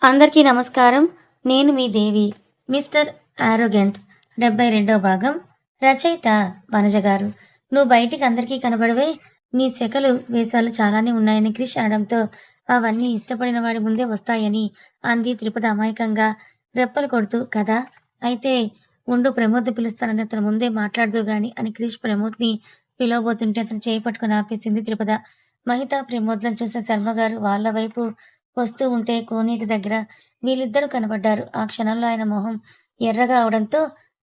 అందరికీ నమస్కారం. నేను మీ దేవి. మిస్టర్ ఆరోగెంట్ 72వ భాగం. రచయిత వనజ గారు. నువ్వు బయటికి అందరికీ కనబడవే. నీ సెకలు, వేషాలు చాలానే ఉన్నాయని క్రిష్ అనడంతో అవన్నీ ఇష్టపడిన వాడి ముందే వస్తాయని అంది త్రిపుద అమాయకంగా రెప్పలు కొడుతూ. కదా! అయితే ఉండు ప్రమోద్‌ని పిలుస్తానని అతను ముందే మాట్లాడదువు గాని అని క్రిష్ ప్రమోద్‌ని పిలవబోతుంటే అతను చేయి పట్టుకొని ఆపేసింది త్రిపుద. మహిత, ప్రమోద్‌లను చూసిన శర్మగారు వాళ్ళ వైపు వస్తూ ఉంటే కోనేటి దగ్గర వీళ్ళిద్దరూ కనబడ్డారు. ఆ క్షణంలో ఆయన మొహం ఎర్రగా అవడంతో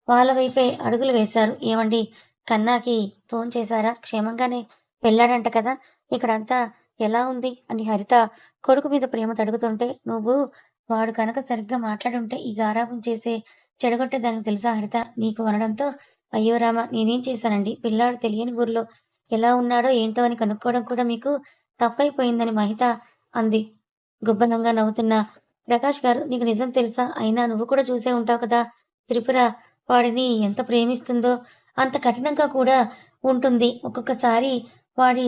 వాళ్ళ వైపే అడుగులు వేశారు. ఏవండీ! కన్నాకి ఫోన్ చేశారా? క్షేమంగానే వెళ్ళాడంట కదా! ఇక్కడంతా ఎలా ఉంది? అని హరిత కొడుకు మీద ప్రేమతో అడుగుతుంటే, నువ్వు వాడు కనుక సరిగ్గా మాట్లాడుంటే ఈ గారాబం చేసే చెడగొట్టేదానివి తెలుసా హరిత నీకు అనడంతో, అయ్యో రామ! నేనేం చేశానండి? పిల్లాడు తెలియని ఊర్లో ఎలా ఉన్నాడో ఏంటో అని కనుక్కోవడం కూడా మీకు తప్పైపోయిందని మహిత అంది. గుబ్బనంగా నవ్వుతున్న ప్రకాష్ గారు, నీకు నిజం తెలుసా? అయినా నువ్వు కూడా చూసే ఉంటావు కదా! త్రిపుర వాడిని ఎంత ప్రేమిస్తుందో అంత కఠినంగా కూడా ఉంటుంది. ఒక్కొక్కసారి వాడి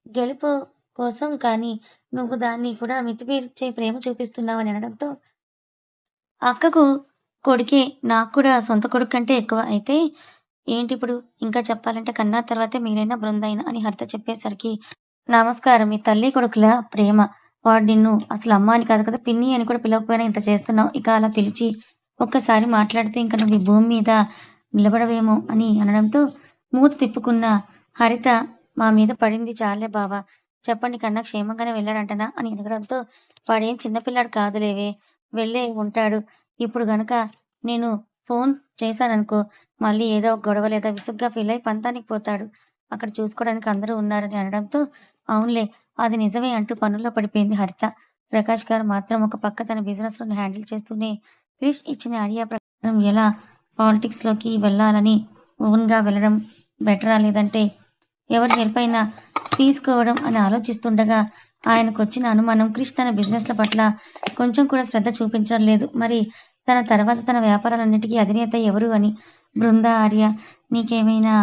గెలుపు కోసం కానీ నువ్వు దాన్ని కూడా మితిమీర్చే ప్రేమ చూపిస్తున్నావని అనడంతో, అక్కకు కొడుకే, నాకు కూడా సొంత కొడుకు కంటే ఎక్కువ. అయితే ఏంటిప్పుడు? ఇంకా చెప్పాలంటే కన్నా తర్వాతే మీరైనా, బృందైనా అని హరిత చెప్పేసరికి, నమస్కారం. మీ తల్లి కొడుకుల ప్రేమ. వాడు నిన్ను అసలు అమ్మ అని కాదు కదా, పిన్ని అని కూడా పిలవకపోయినా ఇంత చేస్తున్నావు. ఇక అలా పిలిచి ఒక్కసారి మాట్లాడితే ఇంక నువ్వు ఈ భూమి మీద నిలబడవేమో అని అనడంతో మూతి తిప్పుకున్న హరిత, మా మీద పడింది చాల్లే బావ. చెప్పండి కన్నా క్షేమంగానే వెళ్ళాడంటనా అని అడగడంతో, వాడేం చిన్న పిల్లాడు కాదులేవే. వెళ్ళే ఉంటాడు. ఇప్పుడు గనక నేను ఫోన్ చేశాననుకో, మళ్ళీ ఏదో ఒక గొడవ లేదా విసుగ్గా ఫీలయ్యి పంతానికి పోతాడు. అక్కడ చూసుకోవడానికి అందరూ ఉన్నారని అనడంతో, అవునులే అది నిజమే అంటూ పనుల్లో పడిపోయింది హరిత. ప్రకాష్ గారు మాత్రం ఒక పక్క తన బిజినెస్‌లను హ్యాండిల్ చేస్తూనే, క్రిష్ ఇచ్చిన ఐడియా ప్రకారం ఎలా పాలిటిక్స్‌లోకి వెళ్ళాలని, ఓన్‌గా వెళ్ళడం బెటరా? లేదంటే ఎవరి హెల్ప్ అయినా తీసుకోవడం అని ఆలోచిస్తుండగా, ఆయనకొచ్చిన అనుమానం క్రిష్ తన బిజినెస్‌ల పట్ల కొంచెం కూడా శ్రద్ధ చూపించడం లేదు. మరి తన తర్వాత తన వ్యాపారాలన్నిటికీ అధినేత ఎవరు అని. బృందా, ఆర్య నీకేమైనా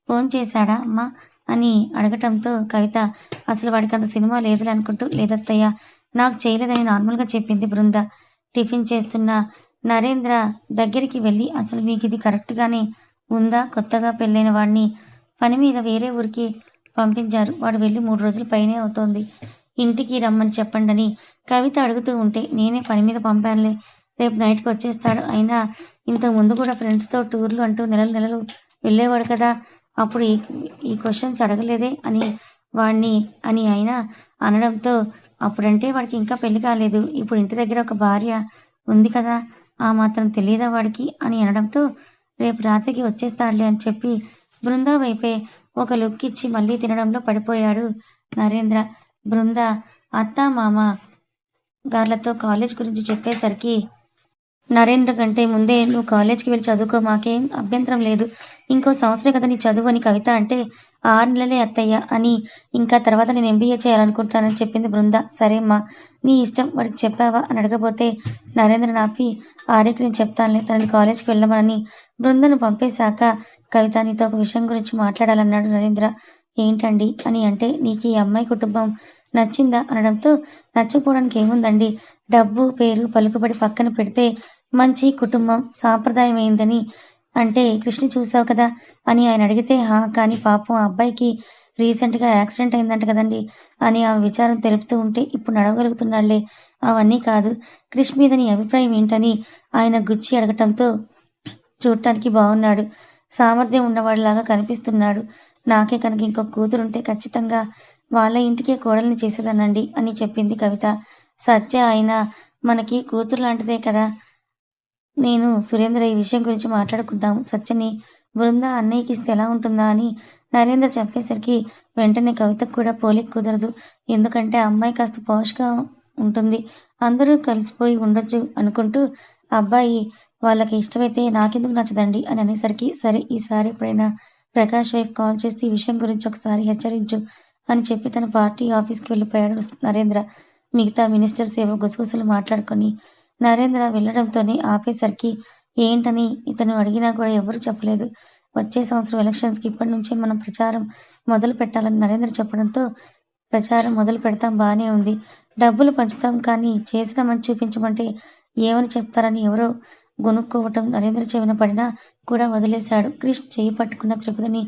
ఫోన్ చేశాడా అమ్మా? అని అడగటంతో కవిత, అసలు వాడికంత సినిమా లేదులే అనుకుంటూ, లేదత్తయ్య నాకు చేయలేదని నార్మల్‌గా చెప్పింది బృంద. టిఫిన్ చేస్తున్న నరేంద్ర దగ్గరికి వెళ్ళి, అసలు మీకిది కరెక్ట్‌గానే ఉందా? కొత్తగా పెళ్ళైన వాడిని పని మీద వేరే ఊరికి పంపించారు. వాడు వెళ్ళి 3 రోజుల పైనే అవుతోంది. ఇంటికి రమ్మని చెప్పండని కవిత అడుగుతూ ఉంటే, నేనే పని మీద పంపానులే. రేపు నైట్‌కి వచ్చేస్తాడు. అయినా ఇంతకు ముందు కూడా ఫ్రెండ్స్‌తో టూర్‌లు అంటూ నెలలు నెలలు వెళ్ళేవాడు కదా! అప్పుడు ఈ ఈ క్వెషన్స్ అడగలేదే అని వాడిని అని ఆయన అనడంతో, అప్పుడంటే వాడికి ఇంకా పెళ్లి కాలేదు. ఇప్పుడు ఇంటి దగ్గర ఒక భార్య ఉంది కదా! ఆ మాత్రం తెలీదా వాడికి అని అనడంతో, రేపు రాత్రికి వచ్చేస్తాడులే అని చెప్పి బృందా వైపే ఒక లుక్ ఇచ్చి మళ్ళీ తినడంలో పడిపోయాడు నరేంద్ర. బృంద అత్త, మామ గార్లతో కాలేజ్ గురించి చెప్పేసరికి, నరేంద్ర కంటే ముందే నువ్వు కాలేజ్‌కి వెళ్లి చదువుకో, మాకేం అభ్యంతరం లేదు. ఇంకో సంవత్సరే కదా నీ చదువు అని కవిత అంటే, 6 నెలలే అత్తయ్య అని, ఇంకా తర్వాత నేను ఎంబీఏ చేయాలనుకుంటున్నానని చెప్పింది బృంద. సరే అమ్మా నీ ఇష్టం. వాడికి చెప్పావా అని అడగబోతే, నరేంద్రని ఆపి, ఆర్యకి నేను చెప్తానులే తనని కాలేజ్‌కి వెళ్ళమని బృందను పంపేశాక, కవిత నీతో ఒక విషయం గురించి మాట్లాడాలన్నాడు నరేంద్ర. ఏంటండి అని అంటే, నీకీ అమ్మాయి కుటుంబం నచ్చిందా అనడంతో, నచ్చకపోవడానికి ఏముందండి. డబ్బు, పేరు, పలుకుబడి పక్కన పెడితే మంచి కుటుంబం, సాంప్రదాయమైందని అంటే, కృష్ణ చూసావు కదా! అని ఆయన అడిగితే, ఆ! కానీ పాపం ఆ అబ్బాయికి రీసెంట్‌గా యాక్సిడెంట్ అయిందంట కదండీ! అని ఆమె విచారం తెలుపుతూ ఉంటే, ఇప్పుడు నడవగలుగుతున్నాడులే. అవన్నీ కాదు. క్రిష్ మీద నీ అభిప్రాయం ఏంటని ఆయన గుచ్చి అడగటంతో, చూడటానికి బావున్నాడు. సామర్థ్యం ఉన్నవాడిలాగా కనిపిస్తున్నాడు. నాకే కనుక ఇంకో కూతురుంటే ఖచ్చితంగా వాళ్ళ ఇంటికే కోడల్ని చేసేదాన్నండి అని చెప్పింది కవిత. సత్య అయినా మనకి కూతురు లాంటిదే కదా! నేను, సురేంద్ర ఈ విషయం గురించి మాట్లాడుకుంటాము. సత్యని బృంద అన్నయ్యకిస్తే ఎలా ఉంటుందా అని నరేంద్ర చెప్పేసరికి వెంటనే కవితకు కూడా పోలిక కుదరదు. ఎందుకంటే ఆ అమ్మాయి కాస్త పాష్‌గా ఉంటుంది. అందరూ కలిసిపోయి ఉండొచ్చు అనుకుంటూ, అబ్బాయి వాళ్ళకి ఇష్టమైతే నాకెందుకు నచ్చదండి అని అనేసరికి, సరే ఈసారి ఎప్పుడైనా ప్రకాష్ వైఫ్ కాల్ చేస్తే ఈ విషయం గురించి ఒకసారి హెచ్చరించు అని చెప్పి తన పార్టీ ఆఫీస్‌కి వెళ్ళిపోయాడు నరేంద్ర. మిగతా మినిస్టర్స్ ఏవో గుసగుసలు మాట్లాడుకొని నరేంద్ర వెళ్ళడంతోనే ఆపేసరికి, ఏంటని ఇతను అడిగినా కూడా ఎవరు చెప్పలేదు. వచ్చే సంవత్సరం ఎలక్షన్స్‌కి ఇప్పటి నుంచే మనం ప్రచారం మొదలు పెట్టాలని నరేంద్ర చెప్పడంతో, ప్రచారం మొదలు పెడతాం బానే ఉంది. డబ్బులు పంచుతాం కానీ చేసిన మంచి చూపించమంటే ఏమని చెప్తారని ఎవరో గొనుక్కోవటం నరేంద్ర చెవిన పడినా కూడా వదిలేశాడు. క్రిష్ చెయ్యి పట్టుకున్న తిరుపతిని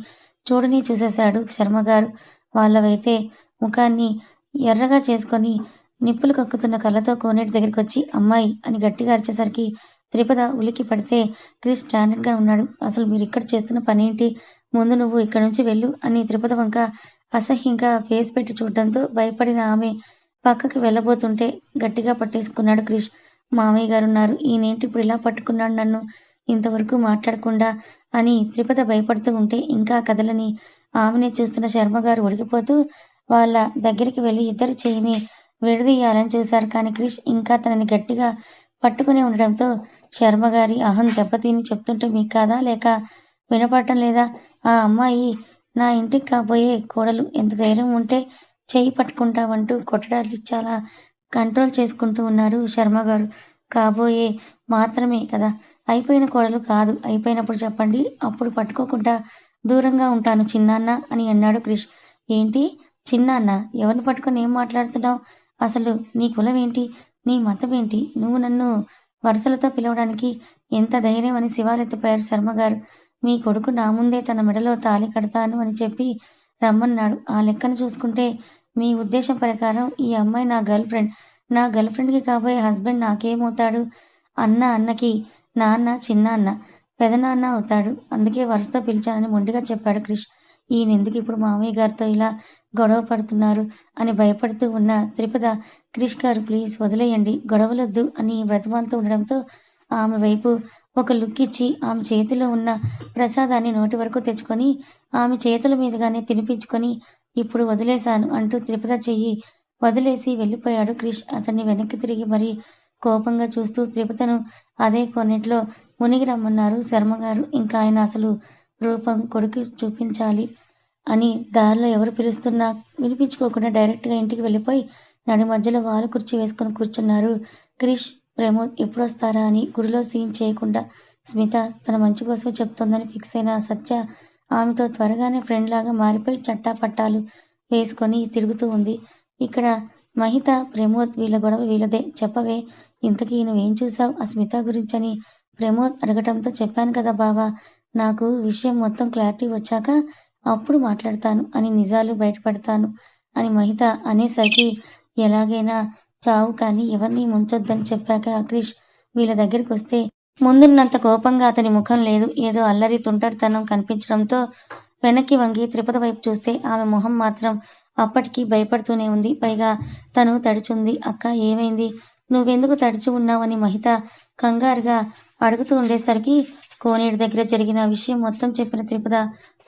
చూడని చూసేశాడు శర్మగారు. వాళ్ళవైతే ముఖాన్ని ఎర్రగా చేసుకొని నిప్పులు కక్కుతున్న కళ్ళతో కోనేటి దగ్గరికొచ్చి అమ్మాయి అని గట్టిగా అరిచేసరికి త్రిపద ఉలికి పడితే క్రిష్ స్టాండర్డ్గా ఉన్నాడు. అసలు మీరు ఇక్కడ చేస్తున్న పనేంటి? ముందు నువ్వు ఇక్కడి నుంచి వెళ్ళు అని త్రిపద వంక అసహ్యంగా ఫేస్ పెట్టి చూడటంతో భయపడిన ఆమె పక్కకి వెళ్ళబోతుంటే గట్టిగా పట్టేసుకున్నాడు క్రిష్. మామయ్య గారున్నారు, ఈయనేంటి ఇప్పుడు ఇలా పట్టుకున్నాడు నన్ను, ఇంతవరకు మాట్లాడకుండా అని త్రిపద భయపడుతూ ఉంటే ఇంకా కదలని ఆమెనే చూస్తున్న శర్మగారు ఉడికిపోతూ వాళ్ళ దగ్గరికి వెళ్ళి ఇద్దరి చెయ్యిని విడదీయాలని చూశారు. కానీ క్రిష్ ఇంకా తనని గట్టిగా పట్టుకుని ఉండడంతో శర్మగారి అహం దెబ్బతిని చెప్తుంటే మీకు కాదా లేక వినపడటం లేదా? ఆ అమ్మాయి నా ఇంటికి కాబోయే కోడలు, ఎంత ధైర్యం ఉంటే చెయ్యి పట్టుకుంటావంటూ కొట్టడాలు చాలా కంట్రోల్ చేసుకుంటూ ఉన్నారు శర్మగారు. కాబోయే మాత్రమే కదా, అయిపోయిన కోడలు కాదు. అయిపోయినప్పుడు చెప్పండి, అప్పుడు పట్టుకోకుండా దూరంగా ఉంటాను చిన్నాన్న అని అన్నాడు క్రిష్. ఏంటి చిన్నాన్న? ఎవరిని పట్టుకొని ఏం మాట్లాడుతున్నావు? అసలు నీ కులం ఏంటి? నీ మతం ఏంటి? నువ్వు నన్ను వరుసలతో పిలవడానికి ఎంత ధైర్యం అని శివాలెత్తిపోయారు శర్మగారు. మీ కొడుకు నా ముందే తన మెడలో తాళి కడతాను అని చెప్పి రమ్మన్నాడు. ఆ లెక్కన చూసుకుంటే మీ ఉద్దేశం ప్రకారం ఈ అమ్మాయి నా గర్ల్ ఫ్రెండ్. నా గర్ల్ ఫ్రెండ్కి కాబోయే హస్బెండ్ నాకేమవుతాడు? అన్నకి నాన్న చిన్నాన్న పెదనాన్న అవుతాడు. అందుకే వరుసతో పిలిచానని మొండిగా చెప్పాడు క్రిష్. ఈయనెందుకు ఇప్పుడు మామయ్య గారితో ఇలా గొడవ పడుతున్నారు అని భయపడుతూ ఉన్న త్రిపద క్రిష్ గారు ప్లీజ్ వదిలేయండి, గొడవలొద్దు అని బ్రతిమాలుతూ ఉండడంతో ఆమె వైపు ఒక లుక్ ఇచ్చి ఆమె చేతిలో ఉన్న ప్రసాదాన్ని నోటి వరకు తెచ్చుకొని ఆమె చేతుల మీదుగానే తినిపించుకొని ఇప్పుడు వదిలేశాను అంటూ త్రిపద చెయ్యి వదిలేసి వెళ్ళిపోయాడు క్రిష్. అతన్ని వెనక్కి తిరిగి మరీ కోపంగా చూస్తూ త్రిపదను అదే కొన్నిట్లో మునిగి రమ్మన్నారు శర్మగారు. ఇంకా ఆయన అసలు రూపం కొడుకు చూపించాలి అని దారిలో ఎవరు పిలుస్తున్నా వినిపించుకోకుండా డైరెక్ట్గా ఇంటికి వెళ్ళిపోయి నడి మధ్యలో వాలు కుర్చీ వేసుకొని కూర్చున్నారు క్రిష్. ప్రమోద్ ఎప్పుడొస్తారా అని గుడిలో సీన్ చేయకుండా స్మిత తన మంచి కోసమే చెప్తోందని ఫిక్స్ అయిన సత్య ఆమెతో త్వరగానే ఫ్రెండ్ లాగా మారిపోయి చట్టా పట్టాలు వేసుకొని తిరుగుతూ ఉంది. ఇక్కడ మహిత ప్రమోద్ వీళ్ళ గొడవ వీళ్ళదే. చెప్పవే, ఇంతకీ నువ్వేం చూసావు ఆ స్మిత గురించని ప్రమోద్ అడగటంతో చెప్పాను కదా బావా, నాకు విషయం మొత్తం క్లారిటీ వచ్చాక అప్పుడు మాట్లాడతాను అని నిజాలు బయటపడతాను అని మహిత అనేసరికి ఎలాగైనా చావు కానీ ఎవరిని ముంచొద్దని చెప్పాక క్రిష్ వీళ్ళ దగ్గరికి వస్తే ముందున్నంత కోపంగా అతని ముఖం లేదు. ఏదో అల్లరి తుంటరితనం కనిపించడంతో వెనక్కి వంగి త్రిపద వైపు చూస్తే ఆమె మొహం మాత్రం అప్పటికీ భయపడుతూనే ఉంది. పైగా తను తడిచుంది. అక్క ఏమైంది, నువ్వెందుకు తడిచి ఉన్నావని మహిత కంగారుగా అడుగుతూ ఉండేసరికి కోనేటి దగ్గర జరిగిన విషయం మొత్తం చెప్పిన త్రిపద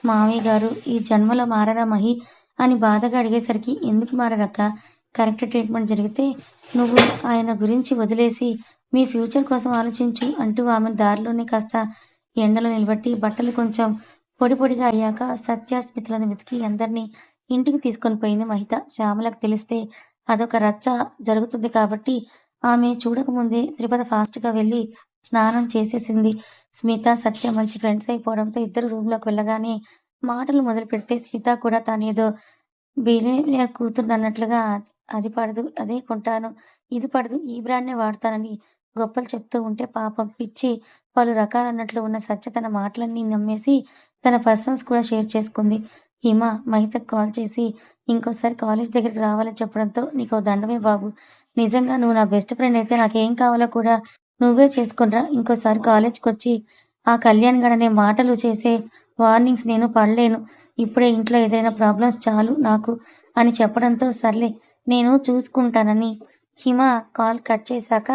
మామయ్య గారు ఈ జన్మలో మారరా మహి అని బాధగా అడిగేసరికి ఎందుకు మారరక్క, కరెక్ట్ ట్రీట్మెంట్ జరిగితే నువ్వు ఆయన గురించి వదిలేసి మీ ఫ్యూచర్ కోసం ఆలోచించు అంటూ ఆమె దారిలోనే కాస్త ఎండలో నిలబెట్టి బట్టలు కొంచెం పొడి పొడిగా అయ్యాక సత్యాస్మితలను వెతికి అందరినీ ఇంటికి తీసుకొని పోయింది మహిత. శ్యామలకు తెలిస్తే అదొక రచ్చ జరుగుతుంది కాబట్టి ఆమె చూడకముందే త్రిపద ఫాస్ట్గా వెళ్ళి స్నానం చేసేసింది. స్మిత సత్య మంచి ఫ్రెండ్స్ అయిపోవడంతో ఇద్దరు రూమ్లోకి వెళ్ళగానే మాటలు మొదలు పెడితే స్మిత కూడా తానేదో బిలియనీర్ కూతురు అన్నట్లుగా అది పడదు అదే కొంటాను, ఇది పడదు ఈ బ్రాండ్నే వాడతానని గొప్పలు చెప్తూ ఉంటే పాపం పిచ్చి పలు రకాలన్నట్లు ఉన్న సత్య తన మాటలన్నీ నమ్మేసి తన పర్సనల్స్ కూడా షేర్ చేసుకుంది. హిమ మహితకు కాల్ చేసి ఇంకోసారి కాలేజ్ దగ్గరికి రావాలని చెప్పడంతో నీకో దండమే బాబు, నిజంగా నువ్వు నా బెస్ట్ ఫ్రెండ్ అయితే నాకేం కావాలో కూడా నువ్వే చేసుకునిరా, ఇంకోసారి కాలేజ్కి వచ్చి ఆ కళ్యాణ్ గడనే మాటలు చేసే వార్నింగ్స్ నేను పడలేను, ఇప్పుడే ఇంట్లో ఏదైనా ప్రాబ్లమ్స్ చాలు నాకు అని చెప్పడంతో సర్లే నేను చూసుకుంటానని హిమ కాల్ కట్ చేశాక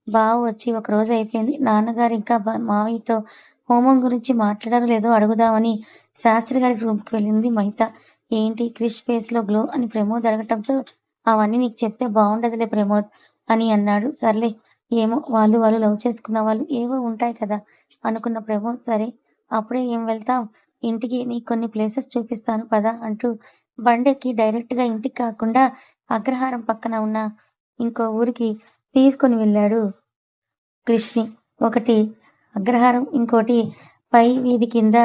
బావ వచ్చి ఒక రోజు అయిపోయింది. నాన్నగారు ఇంకా మావయ్యతో హోమం గురించి మాట్లాడారో లేదో అడుగుదామని శాస్త్రి గారి రూమ్కి వెళ్ళింది మహిత. ఏంటి క్రిష్ ఫేస్లో గ్లో అని ప్రమోద్ అడగటంతో అవన్నీ నీకు చెప్తే బాగుండదులే ప్రమోద్ అని అన్నాడు. సర్లే ఏమో వాళ్ళు వాళ్ళు లవ్ చేసుకున్న వాళ్ళు ఏవో ఉంటాయి కదా అనుకున్న ప్రమోద్ సరే అప్పుడే ఏం వెళ్తాం, ఇంటికి నీకు కొన్ని ప్లేసెస్ చూపిస్తాను పద అంటూ బండెక్కి డైరెక్ట్గా ఇంటికి కాకుండా అగ్రహారం పక్కన ఉన్న ఇంకో ఊరికి తీసుకొని వెళ్ళాడు కృష్ణి. ఒకటి అగ్రహారం, ఇంకోటి పై వీధి కింద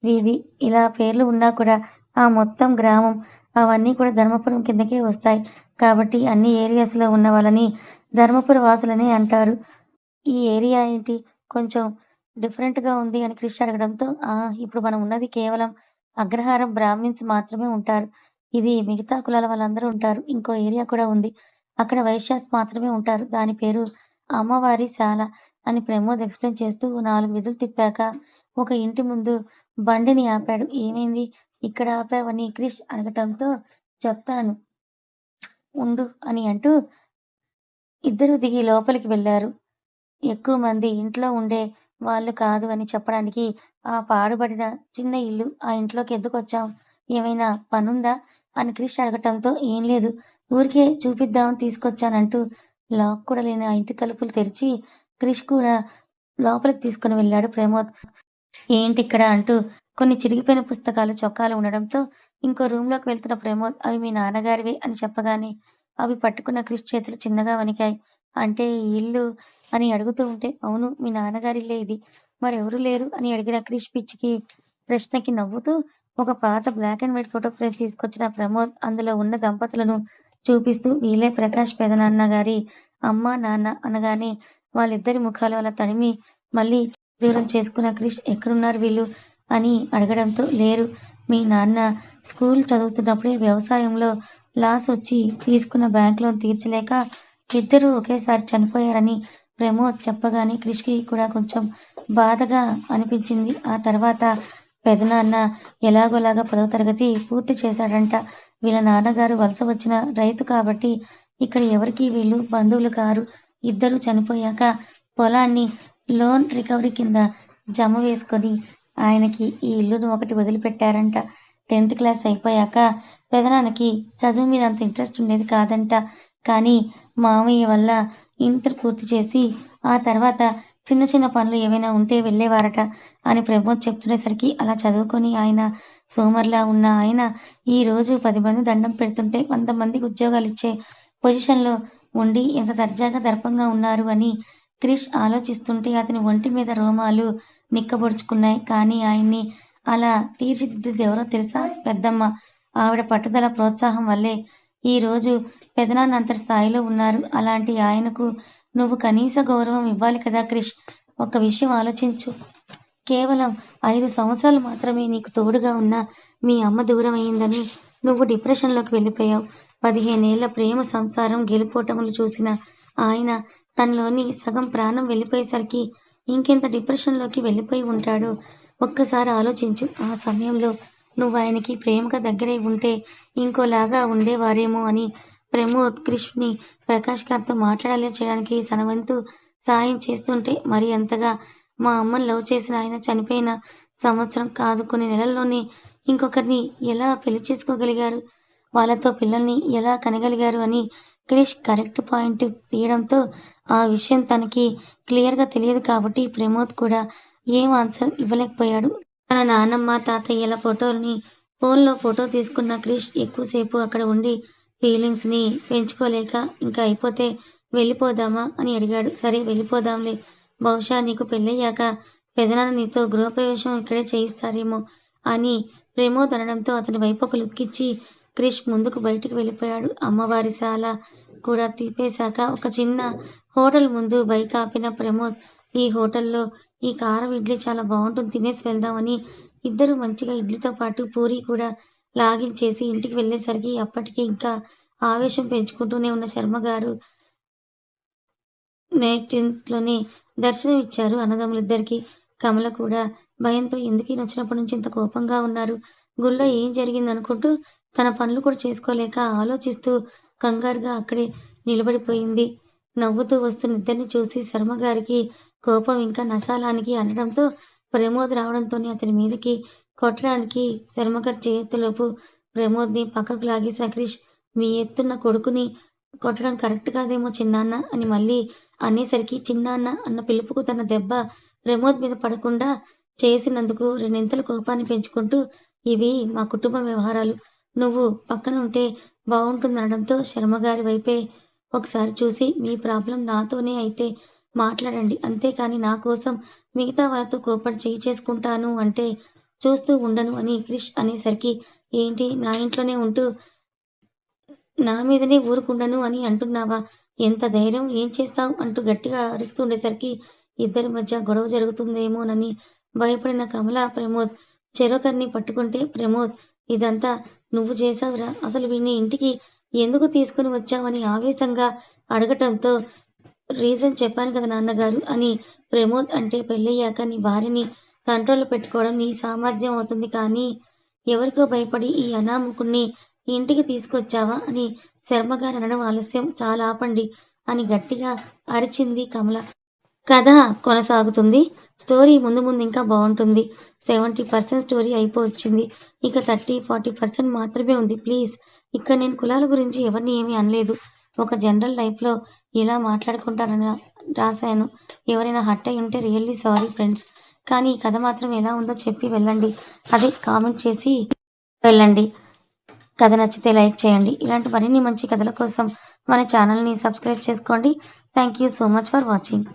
వీధి, ఇలా పేర్లు ఉన్నా కూడా ఆ మొత్తం గ్రామం అవన్నీ కూడా ధర్మపురం కిందకే వస్తాయి. కాబట్టి అన్ని ఏరియాస్‌లో ఉన్న వాళ్ళని ధర్మపుర వాసులని అంటారు. ఈ ఏరియా ఏంటి కొంచెం డిఫరెంట్‌గా ఉంది అని క్రిష్ అడగడంతో, ఇప్పుడు మనం ఉన్నది కేవలం అగ్రహారం బ్రాహ్మిన్స్ మాత్రమే ఉంటారు. ఇది మిగతా కులాల వాళ్ళందరూ ఉంటారు. ఇంకో ఏరియా కూడా ఉంది. అక్కడ వైశ్యాస్ మాత్రమే ఉంటారు. దాని పేరు అమ్మవారి శాల అని ప్రమోద్ ఎక్స్‌ప్లెయిన్ చేస్తూ 4 వీధులు తిప్పాక ఒక ఇంటి ముందు బండిని ఆపాడు. "ఏమైంది? ఇక్కడ ఆపావని?" క్రిష్ అడగటంతో, "చెప్తాను ఉండు" అని అంటూ ఇద్దరూ దిగి లోపలికి వెళ్లారు. ఎక్కువ మంది ఇంట్లో ఉండే వాళ్ళు కాదు అని చెప్పడానికి ఆ పాడుబడిన చిన్న ఇల్లు. ఆ ఇంట్లోకి ఎందుకొచ్చావు? ఏమైనా పనుందా? అని క్రిష్ అడగటంతో ఏం లేదు. ఊరికే చూపిద్దామని తీసుకొచ్చానంటూ లాక్ కూడా లేని ఆ ఇంటి తలుపులు తెరిచి క్రిష్ కూడా లోపలికి తీసుకొని వెళ్ళాడు ప్రమోద్. ఏంటిక్కడ అంటూ కొన్ని చిరిగిపోయిన పుస్తకాలు, చొక్కాలు ఉండడంతో ఇంకో రూమ్‌లోకి వెళ్తున్న ప్రమోద్ అవి మీ నాన్నగారివే అని చెప్పగానే అవి పట్టుకున్న క్రిష్ చేతులు చిన్నగా వణికాయి. అంటే ఈ ఇల్లు అని అడుగుతూ ఉంటే అవును మీ నాన్నగారి ఇల్లే ఇది. మరెవరు లేరు అని అడిగిన క్రిష్ ప్రశ్నకి నవ్వుతూ ఒక పాత black and white photo frame తీసుకొచ్చిన ప్రమోద్ అందులో ఉన్న దంపతులను చూపిస్తూ వీళ్ళే ప్రకాష్ పెదనాన్న గారి అమ్మ, నాన్న అనగానే వాళ్ళిద్దరి ముఖాలు అలా తడిమి మళ్ళీ దూరం చేసుకున్న క్రిష్ ఎక్కడున్నారు వీళ్ళు అని అడగడంతో లేరు. మీ నాన్న స్కూల్ చదువుతున్నప్పుడే వ్యవసాయంలో లాస్ వచ్చి తీసుకున్న బ్యాంక్ లోన్ తీర్చలేక ఇద్దరూ ఒకేసారి చనిపోయారని ప్రమోద్ చెప్పగానే క్రిష్‌కి కూడా కొంచెం బాధగా అనిపించింది. ఆ తర్వాత పెదనాన్న ఎలాగోలాగా 10వ తరగతి పూర్తి చేశాడంట. వీళ్ళ నాన్నగారు వలస వచ్చిన రైతు కాబట్టి ఇక్కడ ఎవరికీ వీళ్ళు బంధువులు కారు. ఇద్దరూ చనిపోయాక పొలాన్ని లోన్ రికవరీ కింద జమ వేసుకొని ఆయనకి ఈ ఇల్లును ఒకటి వదిలిపెట్టారంట. 10థ్ క్లాస్ అయిపోయాక పెదనాన్నకి చదువు మీద అంత ఇంట్రెస్ట్ ఉండేది కాదంట. కానీ మామయ్య వల్ల ఇంటర్ పూర్తి చేసి ఆ తర్వాత చిన్న చిన్న పనులు ఏవైనా ఉంటే వెళ్ళేవారట అని ప్రమోద్ చెప్తుండేసరికి అలా చదువుకొని ఆయన సోమరిలా ఉన్న ఆయన ఈరోజు 10 మంది దండం పెడుతుంటే 100 మందికి ఉద్యోగాలిచ్చే పొజిషన్‌లో ఉండి ఎంత దర్జాగా దర్పంగా ఉన్నారు అని క్రిష్ ఆలోచిస్తుంటే అతని ఒంటి మీద రోమాలు నిక్కబొడుచుకున్నాయి. కానీ ఆయన్ని అలా తీర్చిదిద్దింది ఎవరో తెలుసా? పెద్దమ్మ. ఆవిడ పట్టుదల, ప్రోత్సాహం వల్లే ఈరోజు పెదనాన్న అంతటి స్థాయిలో ఉన్నారు. అలాంటి ఆయనకు నువ్వు కనీస గౌరవం ఇవ్వాలి కదా క్రిష్! ఒక్క విషయం ఆలోచించు. కేవలం 5 సంవత్సరాలు మాత్రమే నీకు తోడుగా ఉన్న మీ అమ్మ దూరమయిందని నువ్వు డిప్రెషన్‌లోకి వెళ్ళిపోయావు. 15 ఏళ్ల ప్రేమ సంసారం గెలుపోటములు చూసిన ఆయన తనలోని సగం ప్రాణం వెళ్ళిపోయేసరికి ఇంకెంత డిప్రెషన్‌లోకి వెళ్ళిపోయి ఉంటాడో ఒక్కసారి ఆలోచించు. ఆ సమయంలో నువ్వాయనకి ప్రేమగా దగ్గరై ఉంటే ఇంకోలాగా ఉండేవారేమో అని ప్రమోద్ క్రిష్‌ని ప్రకాష్ గారితో మాట్లాడేలా చేయడానికి తన వంతు సాయం చేస్తుంటే మరీ అంతగా మా అమ్మని లవ్ చేసిన ఆయన చనిపోయిన సంవత్సరం కాదు కొన్ని నెలల్లోనే ఇంకొకరిని ఎలా పెళ్లి చేసుకోగలిగారు? వాళ్ళతో పిల్లల్ని ఎలా కనగలిగారు అని క్రిష్ కరెక్ట్ పాయింట్ తీయడంతో ఆ విషయం తనకి క్లియర్‌గా తెలియదు కాబట్టి ప్రమోద్ కూడా ఏం ఆన్సర్ ఇవ్వలేకపోయాడు. తన నానమ్మ, తాతయ్యల ఫోటోల్ని ఫోన్‌లో ఫోటో తీసుకున్న క్రిష్ ఎక్కువసేపు అక్కడ ఉండి ఫీలింగ్స్‌ని పెంచుకోలేక ఇంక అయిపోతే వెళ్ళిపోదామా అని అడిగాడు. సరే వెళ్ళిపోదాంలే. బహుశా నీకు పెళ్ళయ్యాక పెదనాన్న నీతో గృహప్రవేశం ఇక్కడే చేయిస్తారేమో అని ప్రమోద్ అనడంతో అతని వైపు ఒక లుక్ ఇచ్చి క్రిష్ ముందుకు బయటికి వెళ్ళిపోయాడు. అమ్మవారి శాల కూడా తిప్పేశాక ఒక చిన్న హోటల్ ముందు బైక్ ఆపిన ప్రమోద్ ఈ హోటల్‌లో ఈ కారం ఇడ్లీ చాలా బావుంటుంది తినేసి వెళ్దాం అని ఇద్దరూ మంచిగా ఇడ్లీతో పాటు పూరీ కూడా లాగించేసి ఇంటికి వెళ్ళేసరికి అప్పటికి ఇంకా ఆవేశం పెంచుకుంటూనే ఉన్న శర్మగారు నేటింట్లోనే దర్శనమిచ్చారు అన్నదమ్ములిద్దరికీ. కమల కూడా భయంతో ఎందుకీయనొచ్చినప్పటి నుంచి ఇంత కోపంగా ఉన్నారు? గుళ్ళో ఏం జరిగిందనుకుంటూ తన పనులు కూడా చేసుకోలేక ఆలోచిస్తూ కంగారుగా అక్కడే నిలబడిపోయింది. నవ్వుతూ వస్తున్న ఇద్దరిని చూసి శర్మగారికి కోపం ఇంకా నసాలానికి అంటడంతో ప్రమోద్ రావడంతోనే అతని మీదకి కొట్టడానికి శర్మగారు చేయెత్తేలోపు ప్రమోద్‌ని పక్కకు లాగేసిన క్రిష్ మీ ఎత్తున్న కొడుకుని కొట్టడం కరెక్ట్ కాదేమో చిన్నాన్న అని మళ్ళీ అనేసరికి చిన్నాన్న అన్న పిలుపుకు తన దెబ్బ ప్రమోద్ మీద పడకుండా చేసినందుకు రెండింతలు కోపాన్ని పెంచుకుంటూ ఇవి మా కుటుంబ వ్యవహారాలు. నువ్వు పక్కనుంటే బావుంటుందనడంతో శర్మగారి వైపే ఒకసారి చూసి మీ ప్రాబ్లమ్ నాతోనే అయితే మాట్లాడండి. అంతేకాని నా కోసం మిగతా వాళ్ళతో కోప్పడి చేయి చేసుకుంటాను అంటే చూస్తూ ఉండను అని క్రిష్ అనేసరికి ఏంటి నా ఇంట్లోనే ఉంటూ నా మీదనే ఊరుకుండను అని అంటున్నావా? ఎంత ధైర్యం? ఏం చేస్తావు? అంటూ గట్టిగా అరుస్తుండేసరికి ఇద్దరి మధ్య గొడవ జరుగుతుందేమోనని భయపడిన కమల, ప్రమోద్ చెరొకరిని పట్టుకుంటే, ప్రమోద్ ఇదంతా నువ్వు చేశావురా! అసలు వీడిని ఇంటికి ఎందుకు తీసుకొని వచ్చావని ఆవేశంగా అడగటంతో రీజన్ చెప్పాను కదా నాన్నగారు అని ప్రమోద్ అంటే పెళ్ళయ్యాక నీ భార్యని కంట్రోల్‌లో పెట్టుకోవడం నీ సామర్థ్యం అవుతుంది కానీ, ఎవరికో భయపడి ఈ అనామకుడిని ఇంటికి తీసుకొచ్చావా అని శర్మగారు అనడం ఆలస్యం. చాలా ఆపండి అని గట్టిగా అరిచింది కమల. కథ కొనసాగుతుంది. స్టోరీ ముందు ముందు ఇంకా బావుంటుంది. 70% స్టోరీ అయిపోవచ్చింది. ఇక 30, 40% మాత్రమే ఉంది. ప్లీజ్ ఇక్కడ నేను కులాల గురించి ఎవరిని ఏమీ అనలేదు. ఒక జనరల్ లైఫ్‌లో ఇలా మాట్లాడుకుంటారని రాశాను. ఎవరైనా హర్ట్ అయ్యుంటే రియల్లీ సారీ ఫ్రెండ్స్. కానీ ఈ కథ మాత్రం ఎలా ఉందో చెప్పి వెళ్ళండి. అదే కామెంట్ చేసి వెళ్ళండి. కథ నచ్చితే లైక్ చేయండి. ఇలాంటి మరిన్ని మంచి కథల కోసం మన ఛానల్‌ని సబ్స్క్రైబ్ చేసుకోండి. Thank you so much for watching.